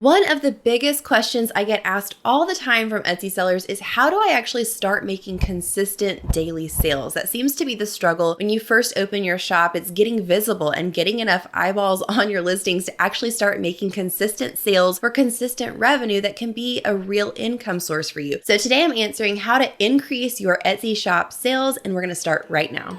One of the biggest questions I get asked all the time from Etsy sellers is how do I actually start making consistent daily sales? That seems to be the struggle when you first open your shop. It's getting visible and getting enough eyeballs on your listings to actually start making consistent sales for consistent revenue that can be a real income source for you. So today I'm answering how to increase your Etsy shop sales, and we're going to start right now.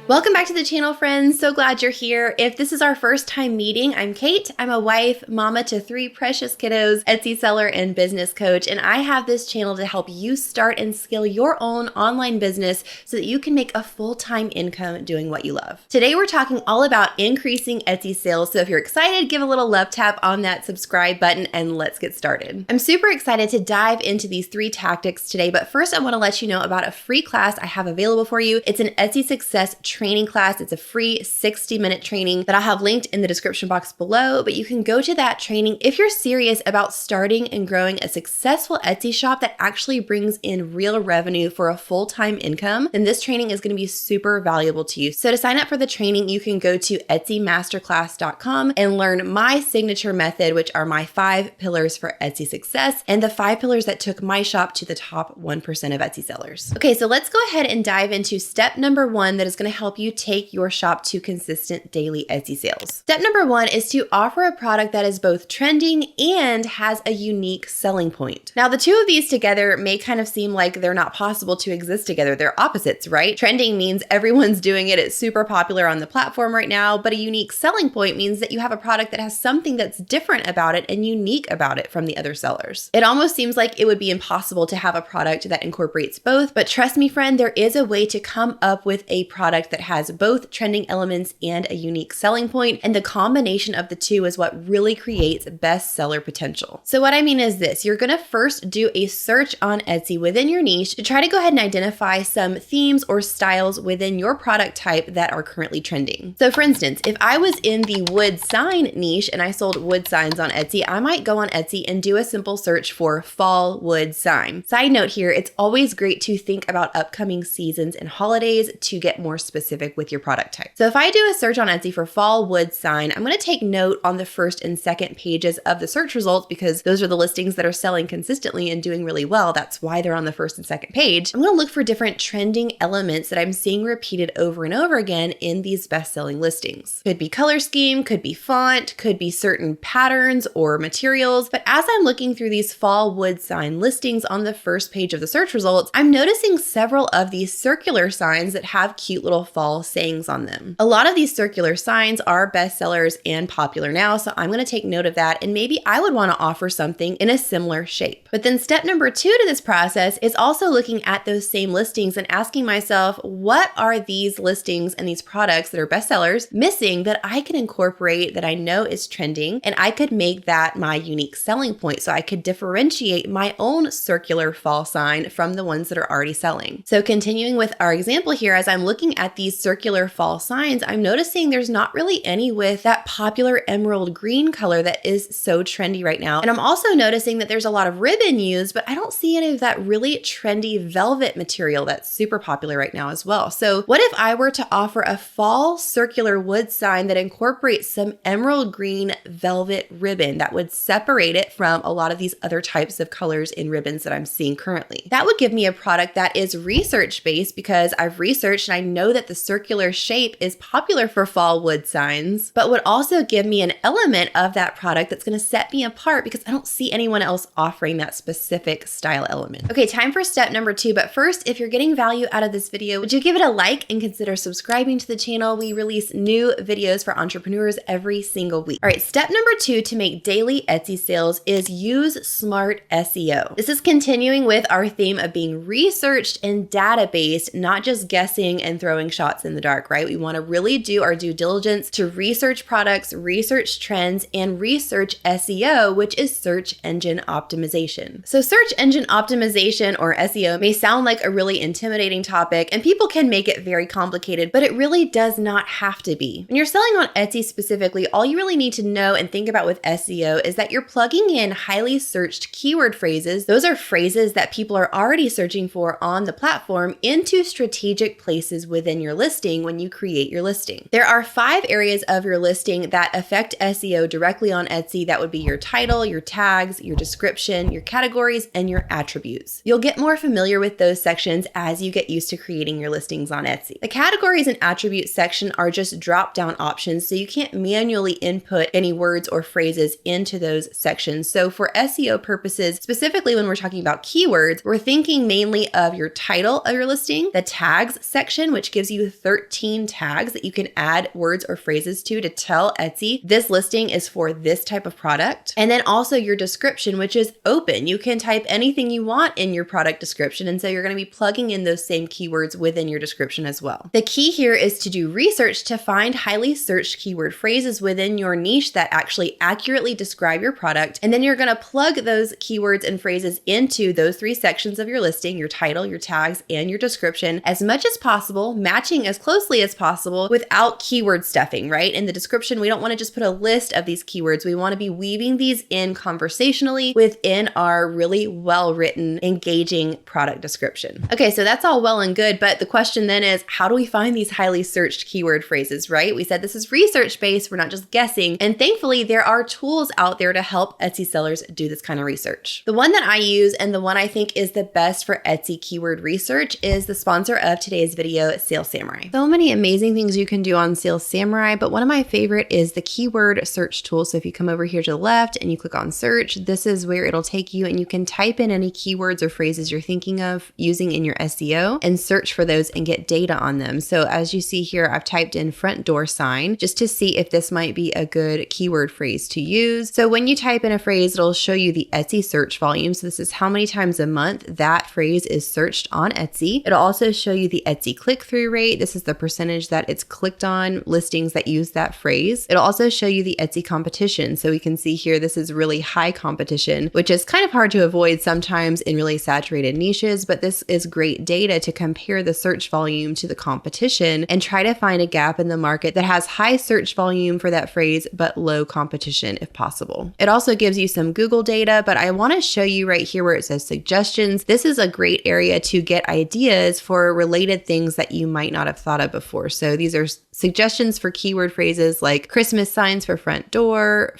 Welcome back to the channel, friends. So glad you're here. If this is our first time meeting, I'm Kate. I'm a wife, mama to 3 precious kiddos, Etsy seller, and business coach. And I have this channel to help you start and scale your own online business so that you can make a full-time income doing what you love. Today, we're talking all about increasing Etsy sales. So if you're excited, give a little love tap on that subscribe button and let's get started. I'm super excited to dive into these 3 tactics today. But first, I want to let you know about a free class I have available for you. It's an Etsy success training class. It's a free 60-minute training that I'll have linked in the description box below, but you can go to that training if you're serious about starting and growing a successful Etsy shop that actually brings in real revenue for a full-time income. Then this training is going to be super valuable to you. So to sign up for the training, you can go to etsymasterclass.com and learn my signature method, which are my 5 pillars for Etsy success and the 5 pillars that took my shop to the top 1% of Etsy sellers. Okay, so let's go ahead and dive into step number 1 that is going to help you take your shop to consistent daily Etsy sales. Step number 1 is to offer a product that is both trending and has a unique selling point. Now, the two of these together may kind of seem like they're not possible to exist together. They're opposites, right? Trending means everyone's doing it. It's super popular on the platform right now, but a unique selling point means that you have a product that has something that's different about it and unique about it from the other sellers. It almost seems like it would be impossible to have a product that incorporates both, but trust me, friend, there is a way to come up with a product that has both trending elements and a unique selling point, and the combination of the two is what really creates bestseller potential. So what I mean is this: you're going to first do a search on Etsy within your niche to try to go ahead and identify some themes or styles within your product type that are currently trending. So for instance, if I was in the wood sign niche and I sold wood signs on Etsy, I might go on Etsy and do a simple search for fall wood sign. Side note here, it's always great to think about upcoming seasons and holidays to get more specific with your product type. So if I do a search on Etsy for fall wood sign, I'm going to take note on the first and second pages of the search results because those are the listings that are selling consistently and doing really well. That's why they're on the first and second page. I'm going to look for different trending elements that I'm seeing repeated over and over again in these best-selling listings. Could be color scheme, could be font, could be certain patterns or materials. But as I'm looking through these fall wood sign listings on the first page of the search results, I'm noticing several of these circular signs that have cute little fall sayings on them. A lot of these circular signs are bestsellers and popular now, so I'm going to take note of that, and maybe I would want to offer something in a similar shape. But then step number 2 to this process is also looking at those same listings and asking myself, what are these listings and these products that are bestsellers missing that I can incorporate that I know is trending, and I could make that my unique selling point so I could differentiate my own circular fall sign from the ones that are already selling. So continuing with our example here, as I'm looking at these circular fall signs, I'm noticing there's not really any with that popular emerald green color that is so trendy right now. And I'm also noticing that there's a lot of ribbon used, but I don't see any of that really trendy velvet material that's super popular right now as well. So what if I were to offer a fall circular wood sign that incorporates some emerald green velvet ribbon that would separate it from a lot of these other types of colors in ribbons that I'm seeing currently? That would give me a product that is research-based because I've researched and I know that the circular shape is popular for fall wood signs, but would also give me an element of that product that's going to set me apart because I don't see anyone else offering that specific style element. Okay, time for step number 2, but first, if you're getting value out of this video, would you give it a like and consider subscribing to the channel? We release new videos for entrepreneurs every single week. All right, step number 2 to make daily Etsy sales is use smart SEO. This is continuing with our theme of being researched and data-based, not just guessing and throwing shots in the dark, right? We want to really do our due diligence to research products, research trends, and research SEO, which is search engine optimization. So search engine optimization, or SEO, may sound like a really intimidating topic, and people can make it very complicated, but it really does not have to be. When you're selling on Etsy specifically, all you really need to know and think about with SEO is that you're plugging in highly searched keyword phrases. Those are phrases that people are already searching for on the platform into strategic places within your your listing when you create your listing. There are 5 areas of your listing that affect SEO directly on Etsy. That would be your title, your tags, your description, your categories, and your attributes. You'll get more familiar with those sections as you get used to creating your listings on Etsy. The categories and attributes section are just drop-down options, so you can't manually input any words or phrases into those sections. So for SEO purposes, specifically when we're talking about keywords, we're thinking mainly of your title of your listing, the tags section, which gives you 13 tags that you can add words or phrases to tell Etsy this listing is for this type of product. And then also your description, which is open. You can type anything you want in your product description. And so you're going to be plugging in those same keywords within your description as well. The key here is to do research to find highly searched keyword phrases within your niche that actually accurately describe your product. And then you're going to plug those keywords and phrases into those 3 sections of your listing, your title, your tags, and your description as much as possible, matching as closely as possible without keyword stuffing, right? In the description, we don't want to just put a list of these keywords. We want to be weaving these in conversationally within our really well-written, engaging product description. Okay, so that's all well and good, but the question then is, how do we find these highly searched keyword phrases, right? We said this is research-based, we're not just guessing, and thankfully there are tools out there to help Etsy sellers do this kind of research. The one that I use and the one I think is the best for Etsy keyword research is the sponsor of today's video, Sales Samurai. So many amazing things you can do on Sales Samurai, but one of my favorite is the keyword search tool. So if you come over here to the left and you click on search, this is where it'll take you and you can type in any keywords or phrases you're thinking of using in your SEO and search for those and get data on them. So as you see here, I've typed in front door sign just to see if this might be a good keyword phrase to use. So when you type in a phrase, it'll show you the Etsy search volume. So this is how many times a month that phrase is searched on Etsy. It'll also show you the Etsy click-through rate. This is the percentage that it's clicked on listings that use that phrase. It'll also show you the Etsy competition. So we can see here, this is really high competition, which is kind of hard to avoid sometimes in really saturated niches, but this is great data to compare the search volume to the competition and try to find a gap in the market that has high search volume for that phrase, but low competition if possible. It also gives you some Google data, but I want to show you right here where it says suggestions. This is a great area to get ideas for related things that you might not have thought of before. So these are suggestions for keyword phrases like Christmas signs for front door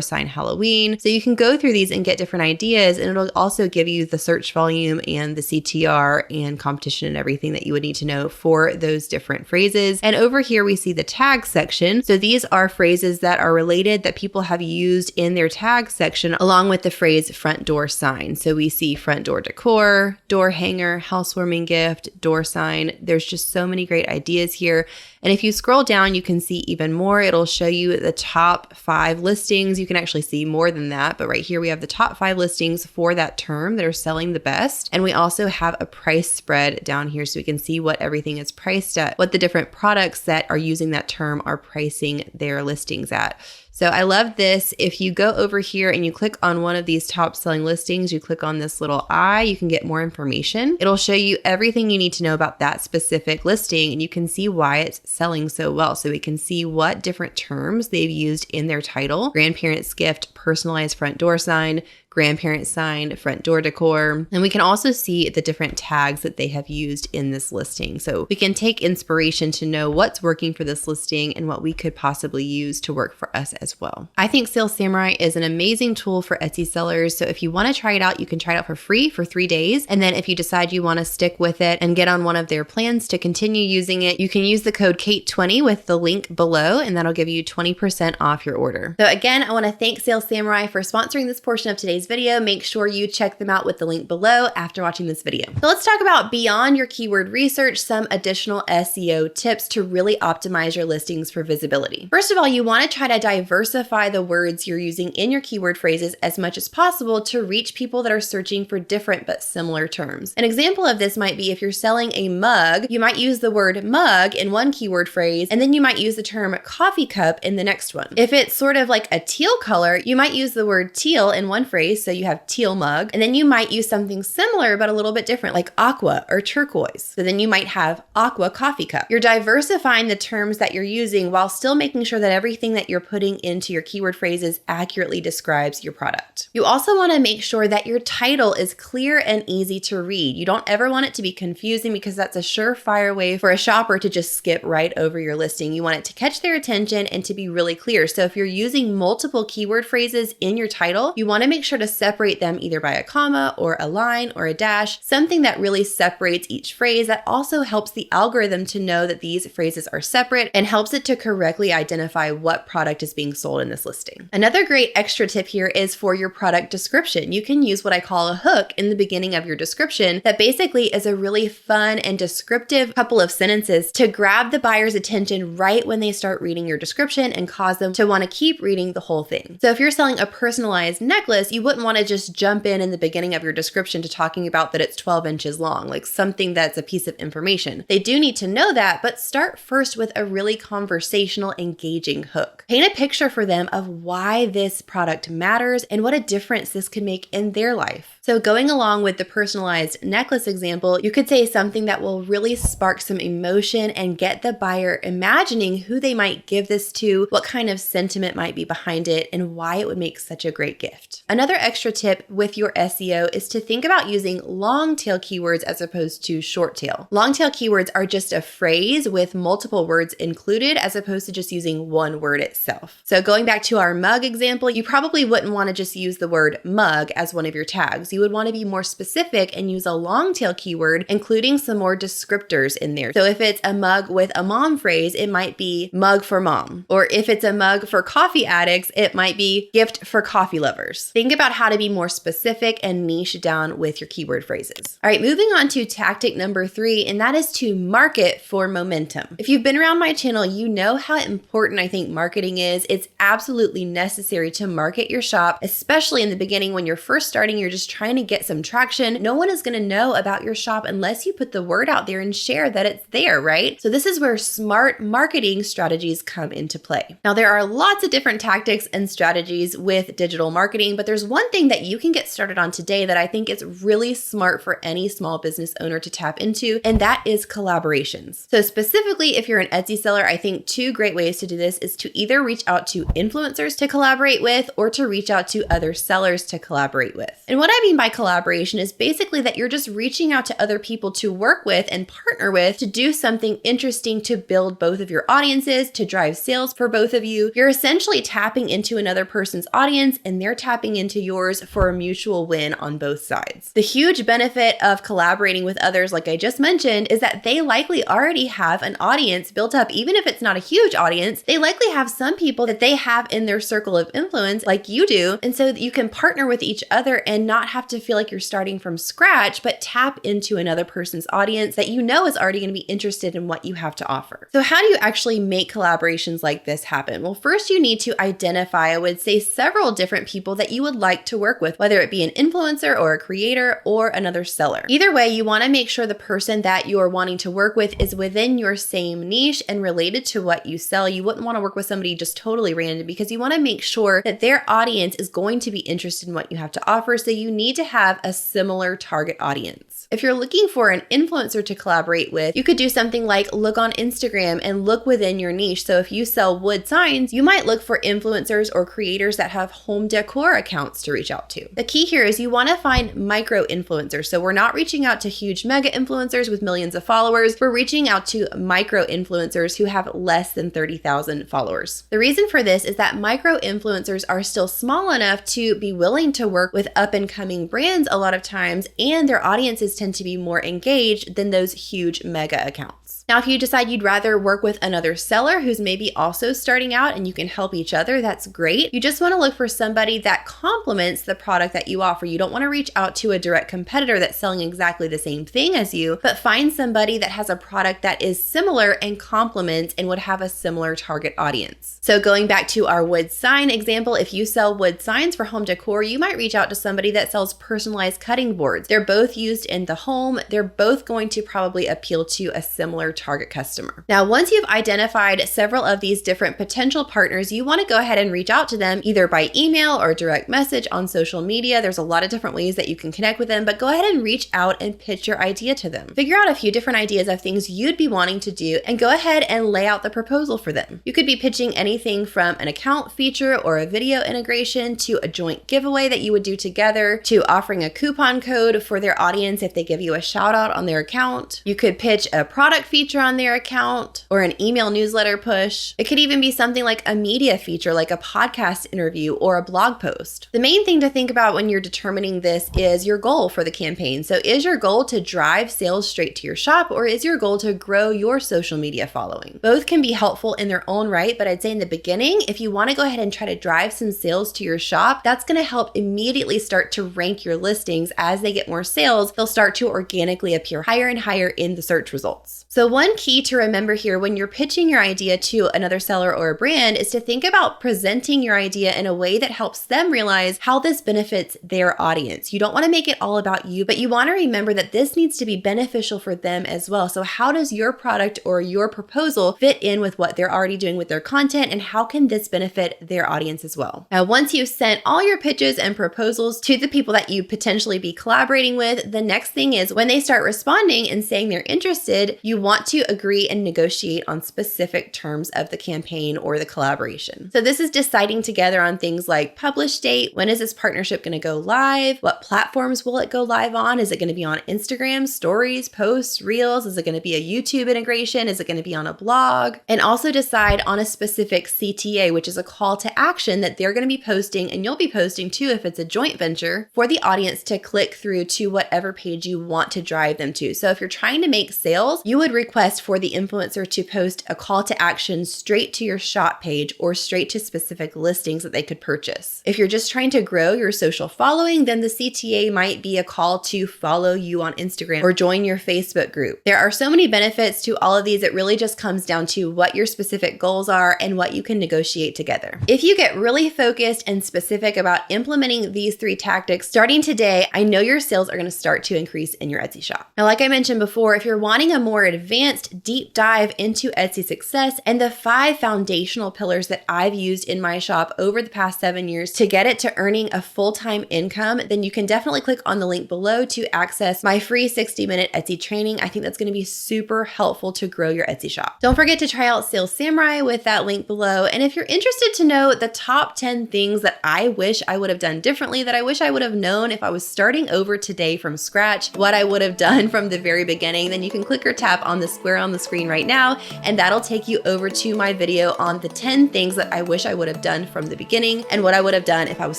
sign Halloween. So you can go through these and get different ideas, and it'll also give you the search volume and the CTR and competition and everything that you would need to know for those different phrases. And over here we see the tag section. So these are phrases that are related that people have used in their tag section along with the phrase front door sign. So we see front door decor, door hanger, housewarming gift, door sign. There's just so many great ideas here. And if you scroll down, you can see even more. It'll show you the top 5 listings. You can actually see more than that, but right here we have the top 5 listings for that term that are selling the best. And we also have a price spread down here so we can see what everything is priced at, what the different products that are using that term are pricing their listings at. So I love this. If you go over here and you click on one of these top selling listings, you click on this little eye, you can get more information. It'll show you everything you need to know about that specific listing, and you can see why it's selling so well. So we can see what different terms they've used in their title: grandparents gift, personalized front door sign, grandparent sign, front door decor. And we can also see the different tags that they have used in this listing. So we can take inspiration to know what's working for this listing and what we could possibly use to work for us as well. I think Sales Samurai is an amazing tool for Etsy sellers. So if you want to try it out, you can try it out for free for 3 days. And then if you decide you want to stick with it and get on one of their plans to continue using it, you can use the code KATE20 with the link below, and that'll give you 20% off your order. So again, I want to thank Sales Samurai for sponsoring this portion of today's video. Make sure you check them out with the link below after watching this video. So let's talk about, beyond your keyword research, some additional SEO tips to really optimize your listings for visibility. First of all, you want to try to diversify the words you're using in your keyword phrases as much as possible to reach people that are searching for different but similar terms. An example of this might be if you're selling a mug, you might use the word mug in one keyword phrase, and then you might use the term coffee cup in the next one. If it's sort of like a teal color, you might use the word teal in one phrase phrase. So you have teal mug, and then you might use something similar but a little bit different, like aqua or turquoise. So then you might have aqua coffee cup. You're diversifying the terms that you're using while still making sure that everything that you're putting into your keyword phrases accurately describes your product. You also want to make sure that your title is clear and easy to read. You don't ever want it to be confusing because that's a surefire way for a shopper to just skip right over your listing. You want it to catch their attention and to be really clear. So if you're using multiple keyword phrases in your title, you want to make sure to separate them either by a comma or a line or a dash, something that really separates each phrase. That also helps the algorithm to know that these phrases are separate and helps it to correctly identify what product is being sold in this listing. Another great extra tip here is for your product description. You can use what I call a hook in the beginning of your description that basically is a really fun and descriptive couple of sentences to grab the buyer's attention right when they start reading your description and cause them to want to keep reading the whole thing. So if you're selling a personalized necklace, you wouldn't want to just jump in the beginning of your description to talking about that it's 12 inches long, like something that's a piece of information. They do need to know that, but start first with a really conversational, engaging hook. Paint a picture for them of why this product matters and what a difference this could make in their life. So going along with the personalized necklace example, you could say something that will really spark some emotion and get the buyer imagining who they might give this to, what kind of sentiment might be behind it, and why it would make such a great gift. Another extra tip with your SEO is to think about using long tail keywords as opposed to short tail. Long tail keywords are just a phrase with multiple words included as opposed to just using one word itself. So going back to our mug example, you probably wouldn't want to just use the word mug as one of your tags. You would want to be more specific and use a long tail keyword, including some more descriptors in there. So if it's a mug with a mom phrase, it might be mug for mom. Or if it's a mug for coffee addicts, it might be gift for coffee lovers. Think about how to be more specific and niche down with your keyword phrases. All right, moving on to tactic number 3, and that is to market for momentum. If you've been around my channel, you know how important I think marketing is. It's absolutely necessary to market your shop, especially in the beginning when you're first starting, you're just trying to get some traction. No one is going to know about your shop unless you put the word out there and share that it's there, right? So this is where smart marketing strategies come into play. Now, there are lots of different tactics and strategies with digital marketing, but there's one thing that you can get started on today that I think is really smart for any small business owner to tap into, and that is collaborations. So specifically, if you're an Etsy seller, I think 2 great ways to do this is to either reach out to influencers to collaborate with or to reach out to other sellers to collaborate with. And what I mean by collaboration is basically that you're just reaching out to other people to work with and partner with to do something interesting to build both of your audiences, to drive sales for both of you. You're essentially tapping into another person's audience and they're tapping into yours for a mutual win on both sides. The huge benefit of collaborating with others, like I just mentioned, is that they likely already have an audience built up. Even if it's not a huge audience, they likely have some people that they have in their circle of influence like you do. And so that you can partner with each other and not have to feel like you're starting from scratch, but tap into another person's audience that you know is already going to be interested in what you have to offer. So how do you actually make collaborations like this happen? Well, first you need to identify, I would say, several different people that you would like to work with, whether it be an influencer or a creator or another seller. Either way, you want to make sure the person that you're wanting to work with is within your same niche and related to what you sell. You wouldn't want to work with somebody just totally random because you want to make sure that their audience is going to be interested in what you have to offer. So you need to have a similar target audience. If you're looking for an influencer to collaborate with, you could do something like look on Instagram and look within your niche. So if you sell wood signs, you might look for influencers or creators that have home decor accounts to reach out to. The key here is you want to find micro influencers. So we're not reaching out to huge mega influencers with millions of followers. We're reaching out to micro influencers who have less than 30,000 followers. The reason for this is that micro influencers are still small enough to be willing to work with up and coming brands a lot of times, and their audiences tend to be more engaged than those huge mega accounts. Now, if you decide you'd rather work with another seller who's maybe also starting out and you can help each other, that's great. You just want to look for somebody that complements the product that you offer. You don't want to reach out to a direct competitor that's selling exactly the same thing as you, but find somebody that has a product that is similar and complements and would have a similar target audience. So going back to our wood sign example, if you sell wood signs for home decor, you might reach out to somebody that sells personalized cutting boards. They're both used in the home. They're both going to probably appeal to a similar target customer. Now, once you've identified several of these different potential partners, you want to go ahead and reach out to them either by email or direct message on social media. There's a lot of different ways that you can connect with them, but go ahead and reach out and pitch your idea to them. Figure out a few different ideas of things you'd be wanting to do and go ahead and lay out the proposal for them. You could be pitching anything from an account feature or a video integration to a joint giveaway that you would do together to offering a coupon code for their audience if they give you a shout out on their account. You could pitch a product feature on their account or an email newsletter push. It could even be something like a media feature like a podcast interview or a blog post. The main thing to think about when you're determining this is your goal for the campaign. So is your goal to drive sales straight to your shop, or is your goal to grow your social media following? Both can be helpful in their own right, but I'd say in the beginning, if you want to go ahead and try to drive some sales to your shop, that's going to help immediately start to rank your listings. As they get more sales, they'll start to organically appear higher and higher in the search results. So one key to remember here when you're pitching your idea to another seller or a brand is to think about presenting your idea in a way that helps them realize how this benefits their audience. You don't want to make it all about you, but you want to remember that this needs to be beneficial for them as well. So how does your product or your proposal fit in with what they're already doing with their content, and how can this benefit their audience as well? Now, once you've sent all your pitches and proposals to the people that you potentially be collaborating with, the next thing is when they start responding and saying they're interested, you want to agree and negotiate on specific terms of the campaign or the collaboration. So this is deciding together on things like publish date, when is this partnership going to go live, what platforms will it go live on, is it going to be on Instagram, stories, posts, reels, is it going to be a YouTube integration, is it going to be on a blog, and also decide on a specific CTA, which is a call to action that they're going to be posting and you'll be posting too if it's a joint venture for the audience to click through to whatever page you want to drive them to. So if you're trying to make sales, you would request for the influencer to post a call to action straight to your shop page or straight to specific listings that they could purchase. If you're just trying to grow your social following, then the CTA might be a call to follow you on Instagram or join your Facebook group. There are so many benefits to all of these. It really just comes down to what your specific goals are and what you can negotiate together. If you get really focused and specific about implementing these 3 tactics starting today, I know your sales are going to start to increase in your Etsy shop. Now, like I mentioned before, if you're wanting a more advanced deep dive into Etsy success and the 5 foundational pillars that I've used in my shop over the past 7 years to get it to earning a full-time income, then you can definitely click on the link below to access my free 60-minute Etsy training. I think that's going to be super helpful to grow your Etsy shop. Don't forget to try out Sales Samurai with that link below. And if you're interested to know the top 10 things that I wish I would have done differently, that I wish I would have known if I was starting over today from scratch, what I would have done from the very beginning, then you can click or tap on the square on the screen right now, and that'll take you over to my video on the 10 things that I wish I would have done from the beginning and what I would have done if I was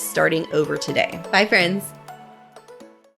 starting over today. Bye, friends.